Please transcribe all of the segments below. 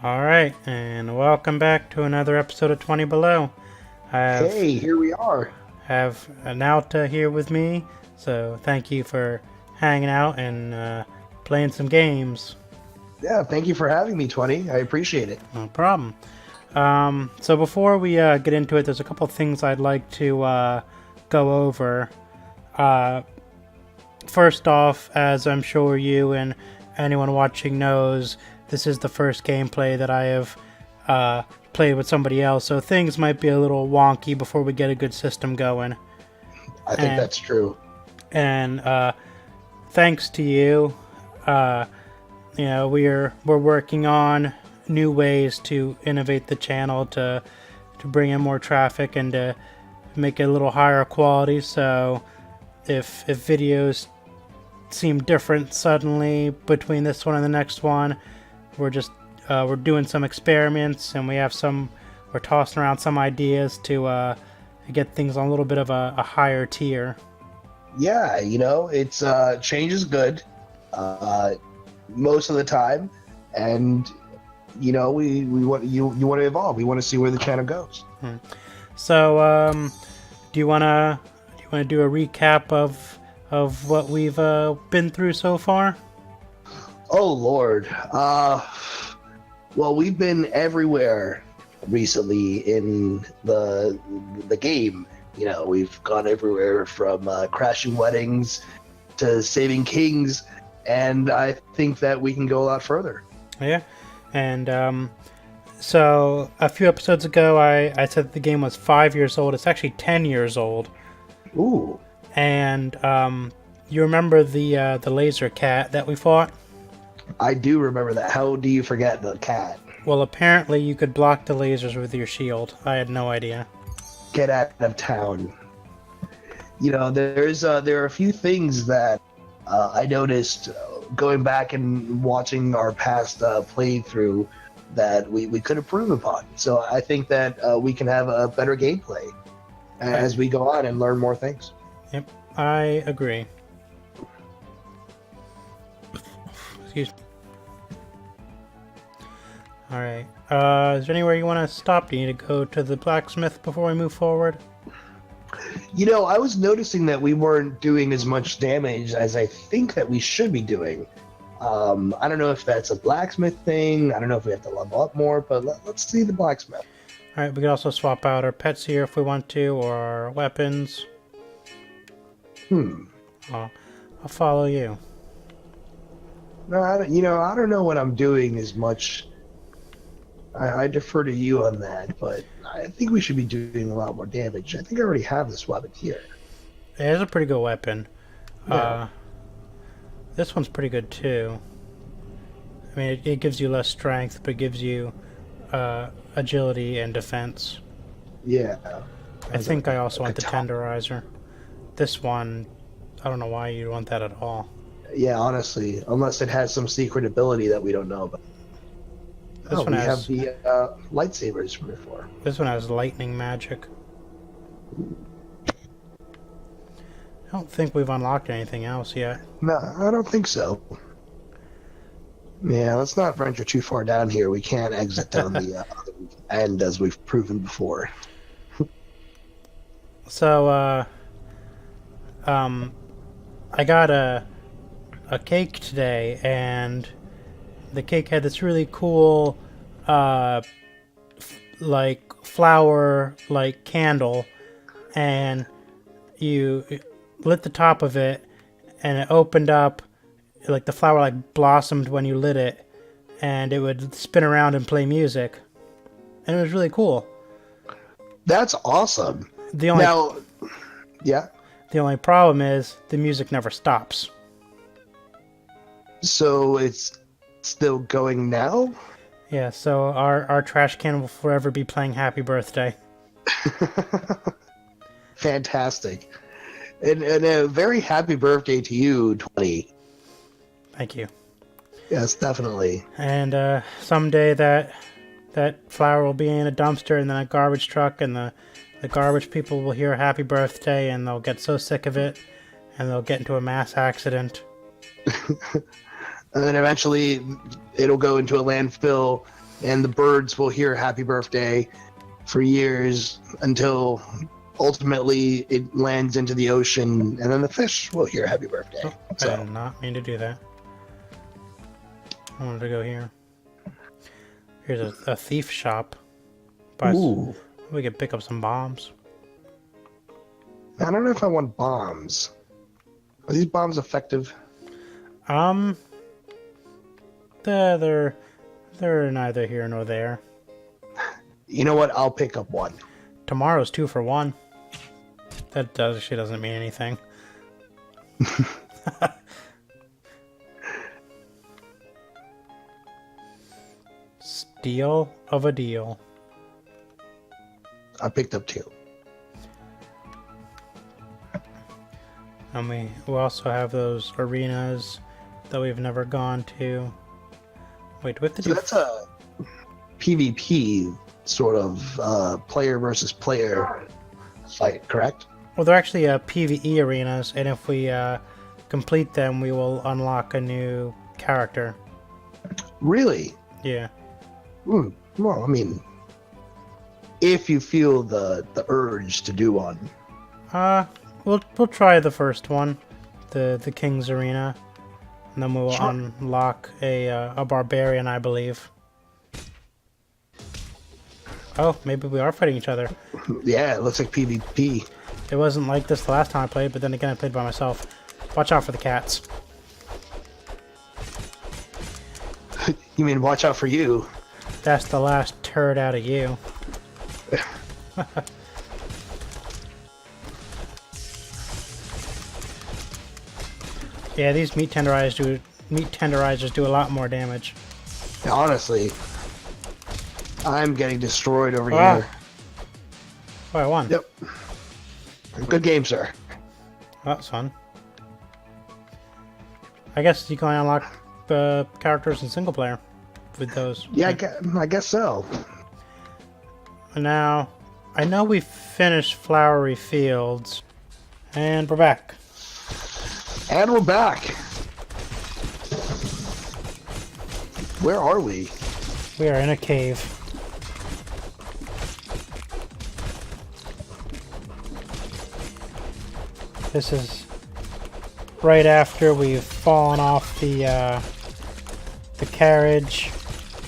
Alright, and welcome back to another episode of 20 Below. Hey, here we are. Have Naota here with me, so thank you for hanging out and playing some games. Yeah, thank you for having me, 20. I appreciate it. No problem. So before we get into it, there's a couple things I'd like to go over. First off, as I'm sure you and anyone watching knows, this is the first gameplay that I have played with somebody else, so things might be a little wonky before we get a good system going. I think that's true. And thanks to you, we're working on new ways to innovate the channel to bring in more traffic and to make it a little higher quality. So if videos seem different suddenly between this one and the next one, we're doing some experiments, and we're tossing around some ideas to get things on a little bit of a higher tier. Yeah, it's change is good most of the time, and we want you want to evolve. We want to see where the channel goes. So, do you wanna do a recap of what we've been through so far? Oh Lord, well, we've been everywhere recently in the game. We've gone everywhere from crashing weddings to saving kings, and I think that we can go a lot further. Yeah, and so a few episodes ago, I said the game was 5 years old. It's actually 10 years old. Ooh. And you remember the laser cat that we fought? I do remember that. How do you forget the cat? Well, apparently you could block the lasers with your shield. I had no idea. Get out of town. There are a few things that I noticed going back and watching our past playthrough that we could improve upon. So I think that we can have a better gameplay as we go on and learn more things. Yep, I agree. Excuse me. Alright, is there anywhere you want to stop? Do you need to go to the blacksmith before we move forward? I was noticing that we weren't doing as much damage as I think that we should be doing. I don't know if that's a blacksmith thing. I don't know if we have to level up more, but let's see the blacksmith. Alright, we can also swap out our pets here if we want to, or our weapons. I'll follow you. No, I don't know what I'm doing as much. I defer to you on that, but I think we should be doing a lot more damage. I think I already have this weapon here. It is a pretty good weapon. Yeah. This one's pretty good too. I mean, it gives you less strength, but it gives you agility and defense. Yeah. I think I also want the tenderizer. This one, I don't know why you want that at all. Yeah, honestly, unless it has some secret ability that we don't know about. This one have the lightsabers from before. This one has lightning magic. I don't think we've unlocked anything else yet. No, I don't think so. Yeah, let's not venture too far down here. We can't exit down the other end, as we've proven before. So, I got a cake today, and the cake had this really cool, like flower, like candle, and you lit the top of it, and it opened up, like the flower like blossomed when you lit it, and it would spin around and play music, and it was really cool. That's awesome. Yeah. The only problem is the music never stops. So it's still going now? Yeah, so our trash can will forever be playing Happy Birthday. Fantastic. And a very happy birthday to you, 20. Thank you. Yes, definitely. And someday that flower will be in a dumpster and then a garbage truck, and the garbage people will hear Happy Birthday, and they'll get so sick of it, and they'll get into a mass accident. And then eventually it'll go into a landfill and the birds will hear happy birthday for years until ultimately it lands into the ocean, and then the fish will hear happy birthday. Oh, I So did not mean to do that. I wanted to go here. Here's a thief shop. ooh, We could pick up some bombs. I don't know if I want bombs. Are these bombs effective? They're neither here nor there. You know what? I'll pick up one. Tomorrow's 2 for 1. That actually doesn't mean anything. Steal of a deal. I picked up 2. And we also have those arenas that we've never gone to. Wait, do we have to So do... that's a PvP sort of player versus player fight, correct? Well, they're actually PvE arenas, and if we complete them, we will unlock a new character. Really? Yeah. Well, I mean, if you feel the urge to do one. We'll try the first one, the King's Arena, and then we will unlock a barbarian, I believe. Oh, maybe we are fighting each other. Yeah, it looks like PvP. It wasn't like this the last time I played, but then again I played by myself. Watch out for the cats. You mean watch out for you? That's the last turd out of you. Yeah, these meat tenderizers do a lot more damage. Honestly, I'm getting destroyed over here. Oh, I won. Yep. Good game, sir. Well, that's fun. I guess you can unlock characters in single player with those. Yeah, I guess so. Now, I know we finished Flowery Fields, and we're back. And we're back. Where are we? We are in a cave. This is right after we've fallen off the carriage,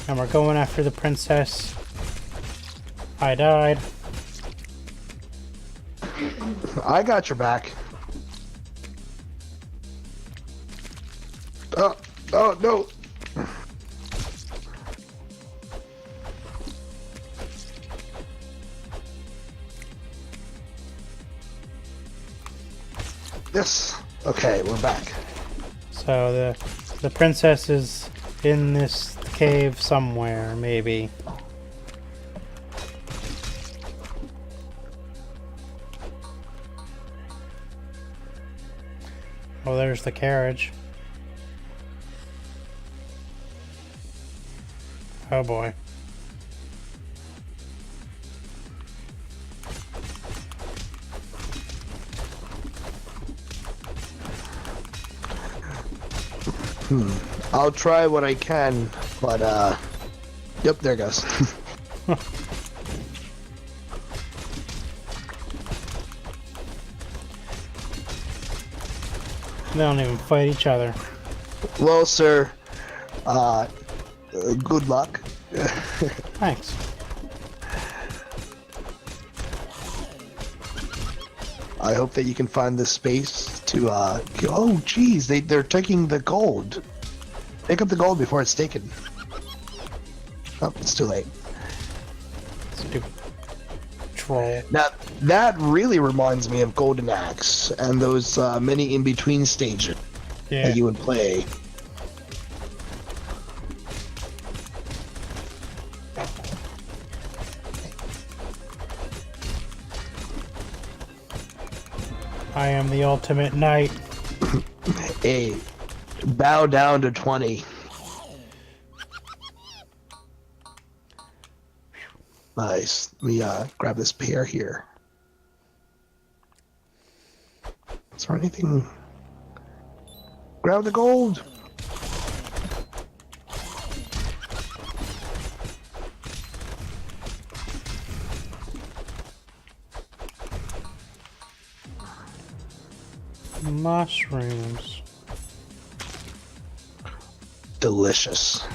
and we're going after the princess. I died. I got your back. Oh no. Yes. Okay, we're back. So the princess is in this cave somewhere, maybe. Oh, there's the carriage. Oh boy. I'll try what I can, but yep, there it goes. They don't even fight each other. Well, sir, good luck. Thanks. I hope that you can find the space to oh geez, they're taking the gold. Pick up the gold before it's taken. Oh, it's too late. Stupid troll. Now that really reminds me of Golden Axe and those many in-between stages Yeah. that you would play. I am the ultimate knight. Hey, bow down to 20. Nice. Let me grab this pair here. Is there anything? Grab the gold. Mushrooms. Delicious.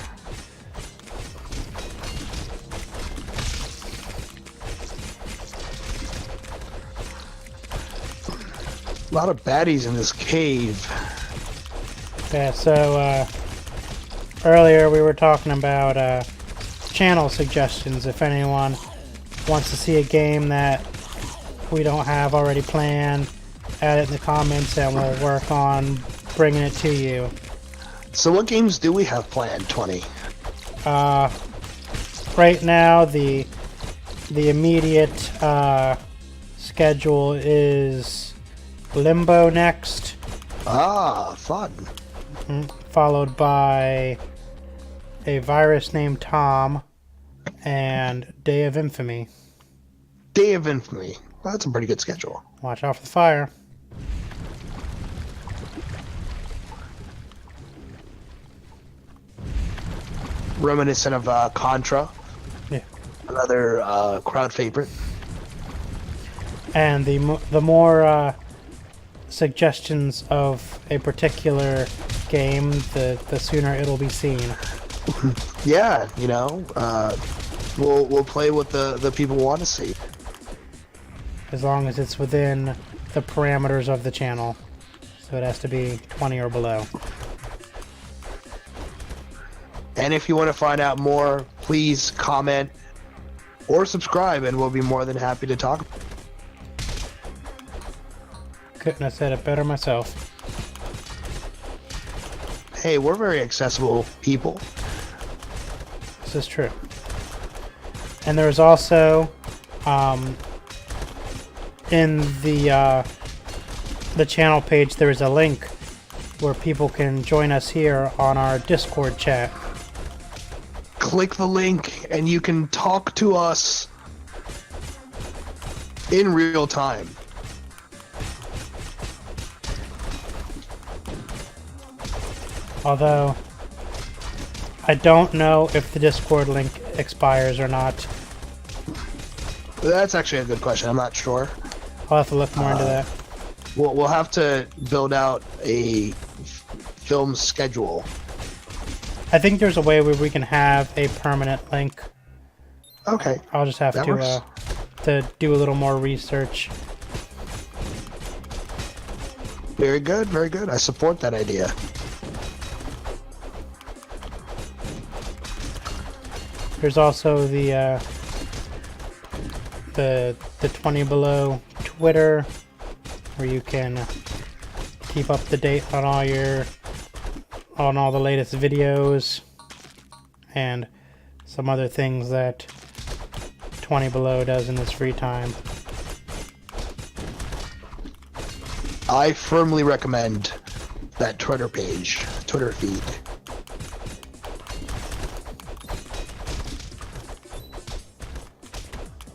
A lot of baddies in this cave. Yeah, so earlier we were talking about channel suggestions. If anyone wants to see a game that we don't have already planned, add it in the comments and we'll work on bringing it to you. So what games do we have planned, 20? Right now the immediate schedule is Limbo next. Ah, fun. Followed by A Virus Named Tom and Day of Infamy. Day of Infamy. Well, that's a pretty good schedule. Watch out for the fire. Reminiscent of Contra. Yeah. Another crowd favorite. And the more suggestions of a particular game, the sooner it'll be seen. Yeah, you know, we'll play what the people want to see. As long as it's within the parameters of the channel. So it has to be 20 or below. And if you want to find out more, please comment or subscribe, and we'll be more than happy to talk. Couldn't have said it better myself. Hey, we're very accessible people. This is true. And there's also in the channel page there is a link where people can join us here on our Discord chat. Click the link and you can talk to us in real time. Although I don't know if the Discord link expires or not. That's actually a good question. I'm not sure. I'll have to look more into that. We'll have to build out a film schedule. I think there's a way where we can have a permanent link. Okay. I'll just have That works. to do a little more research. Very good, very good. I support that idea. There's also the 20 Below Twitter, where you can keep up to date on all the latest videos and some other things that 20 Below does in his free time. I firmly recommend that Twitter page, Twitter feed.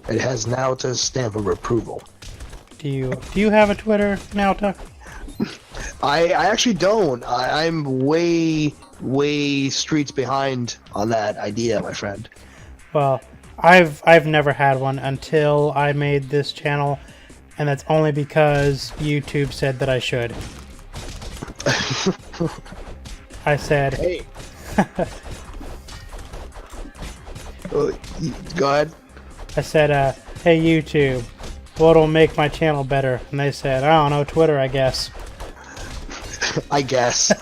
It has Naota's stamp of approval. Do you have a Twitter, Naota? I actually don't. I'm way streets behind on that idea, my friend. Well, I've never had one until I made this channel, and that's only because YouTube said that I should. I said, Hey. Go ahead. I said, hey YouTube, what'll make my channel better? And they said, I don't know, Twitter, I guess. I guess.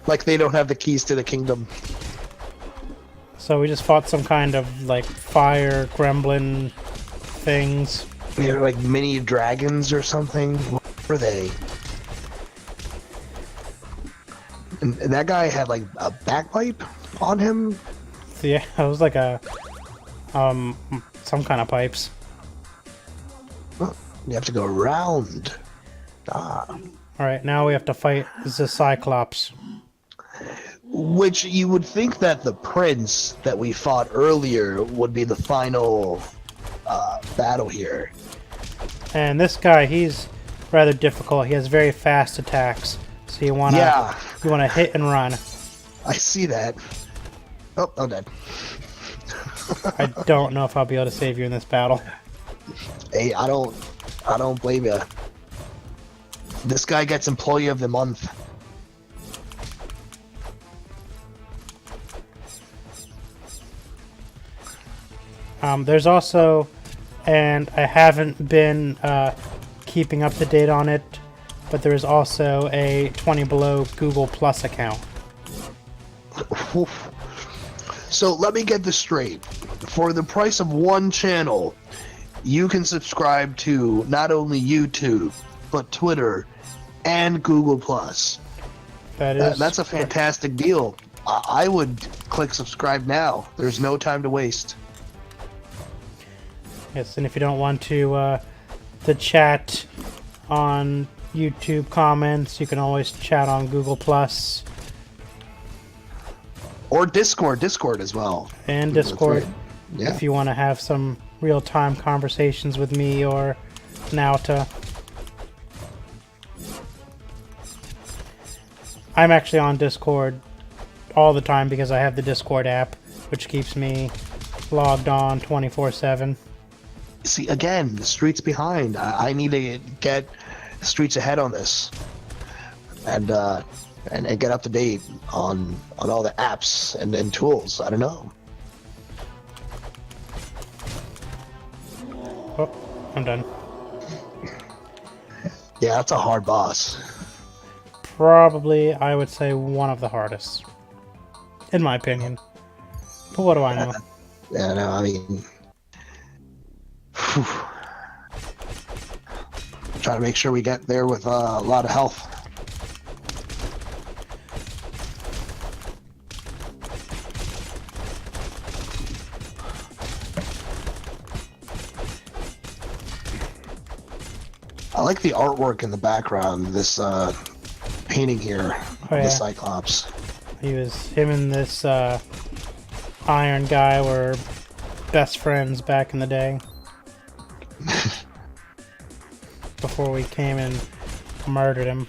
Like they don't have the keys to the kingdom. So we just fought some kind of like fire gremlin things. They're like mini dragons or something. What were they? And that guy had like a bagpipe on him. So yeah, it was like a some kind of pipes. Oh, you have to go around. Ah. All right, now we have to fight the Cyclops. Which you would think that the prince that we fought earlier would be the final battle here. And this guy, he's rather difficult. He has very fast attacks. So you wanna hit and run. I see that. Oh, I'm dead. I don't know if I'll be able to save you in this battle. Hey, I don't blame you. This guy gets Employee of the Month. There's also, and I haven't been keeping up to date on it, but there is also a 20 Below Google Plus account. So let me get this straight. For the price of one channel, you can subscribe to not only YouTube, but Twitter and Google Plus. That's a fantastic deal. I would click subscribe now. There's no time to waste. Yes, and if you don't want to chat on YouTube comments, you can always chat on Google Plus. Or Discord as well. And Discord, yeah. if you want to have some real-time conversations with me or Naota. I'm actually on Discord all the time because I have the Discord app, which keeps me logged on 24/7. See, again, the Street's behind. I need to get Streets ahead on this. And get up to date on all the apps and tools. I don't know. Oh, I'm done. Yeah, that's a hard boss. Probably, I would say, one of the hardest. In my opinion. But what do I know? Yeah, no, I mean... Try to make sure we get there with a lot of health. I like the artwork in the background, this painting here, the Cyclops. Him and this Iron guy were best friends back in the day. Before we came and murdered him.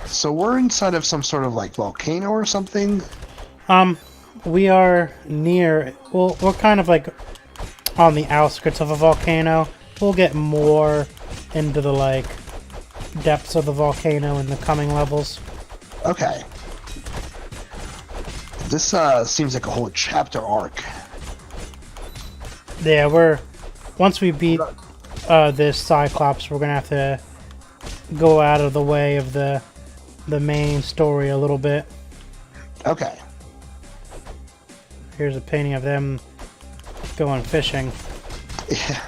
So we're inside of some sort of like volcano or something? We are near, well, we're kind of like on the outskirts of a volcano. We'll get more into the like depths of the volcano in the coming levels. Okay. This seems like a whole chapter arc. Yeah, once we beat this Cyclops, we're gonna have to go out of the way of the main story a little bit. Okay. Here's a painting of them going fishing. Yeah.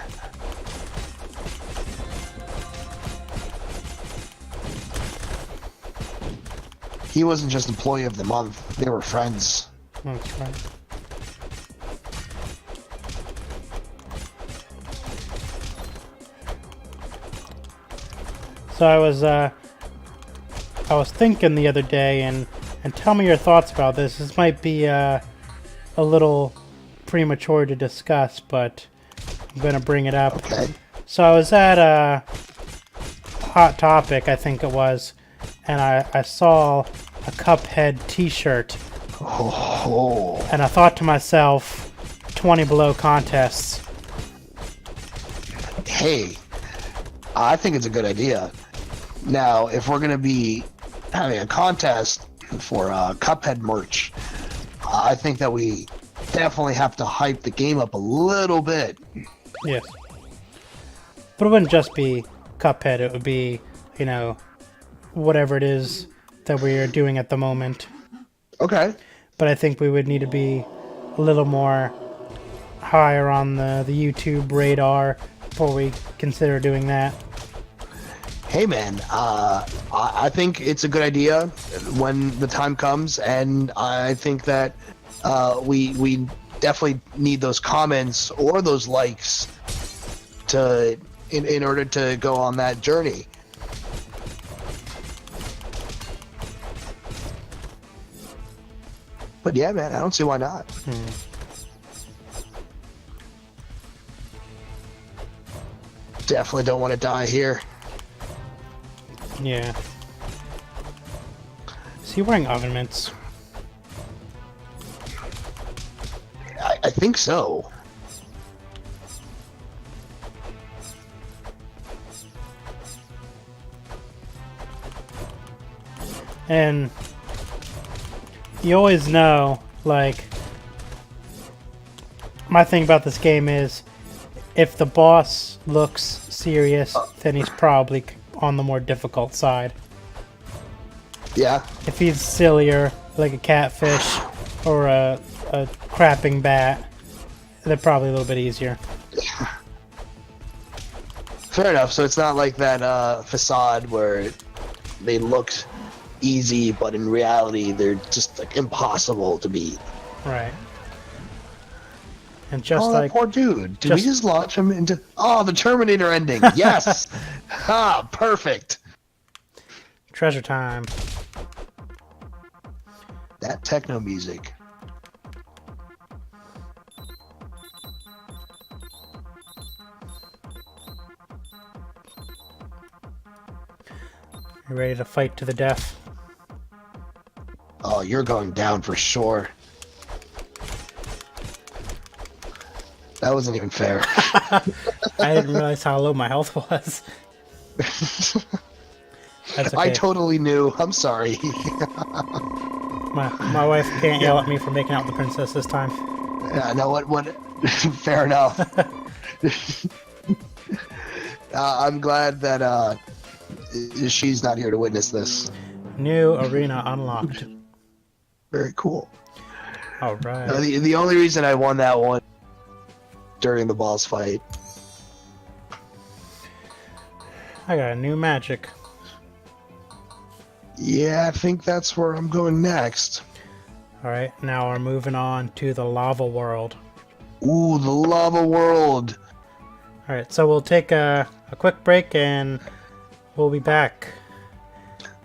He wasn't just Employee of the Month. They were friends. That's right. So I was thinking the other day, and tell me your thoughts about this. This might be a little premature to discuss, but I'm going to bring it up. Okay. So I was at Hot Topic, I think it was, and I saw a Cuphead t-shirt. Oh. And I thought to myself, 20 Below contests. Hey, I think it's a good idea. Now, if we're going to be having a contest for Cuphead merch, I think that we definitely have to hype the game up a little bit. Yes. But it wouldn't just be Cuphead, it would be, whatever it is that we are doing at the moment. Okay. But I think we would need to be a little more higher on the YouTube radar before we consider doing that. Hey man, I think it's a good idea when the time comes, and I think that we definitely need those comments or those likes in order to go on that journey. But yeah, man, I don't see why not. Definitely don't want to die here. Yeah. Is he wearing oven mitts? I think so. And you always know, like, my thing about this game is if the boss looks serious, then he's probably on the more difficult side. Yeah. If he's sillier, like a catfish or a crapping bat, they're probably a little bit easier. Fair enough. So it's not like that facade where they look easy, but in reality they're just like impossible to beat. Right. And just that like poor dude. Did we just launch him into? Oh, the Terminator ending. Yes. Ah, perfect. treasure time. That techno music. You ready to fight to the death? Oh, you're going down for sure. That wasn't even fair. I didn't realize how low my health was. That's okay. I totally knew. I'm sorry. My wife can't yell at me for making out with the princess this time. Yeah, no, what? Fair enough. I'm glad that she's not here to witness this. New arena unlocked. Very cool. All right. The only reason I won that one during the boss fight. I got a new magic. Yeah, I think that's where I'm going next. All right, now we're moving on to the lava world. Ooh, the lava world. All right, so we'll take a quick break and we'll be back.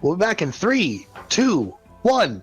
We'll be back in 3, 2, 1.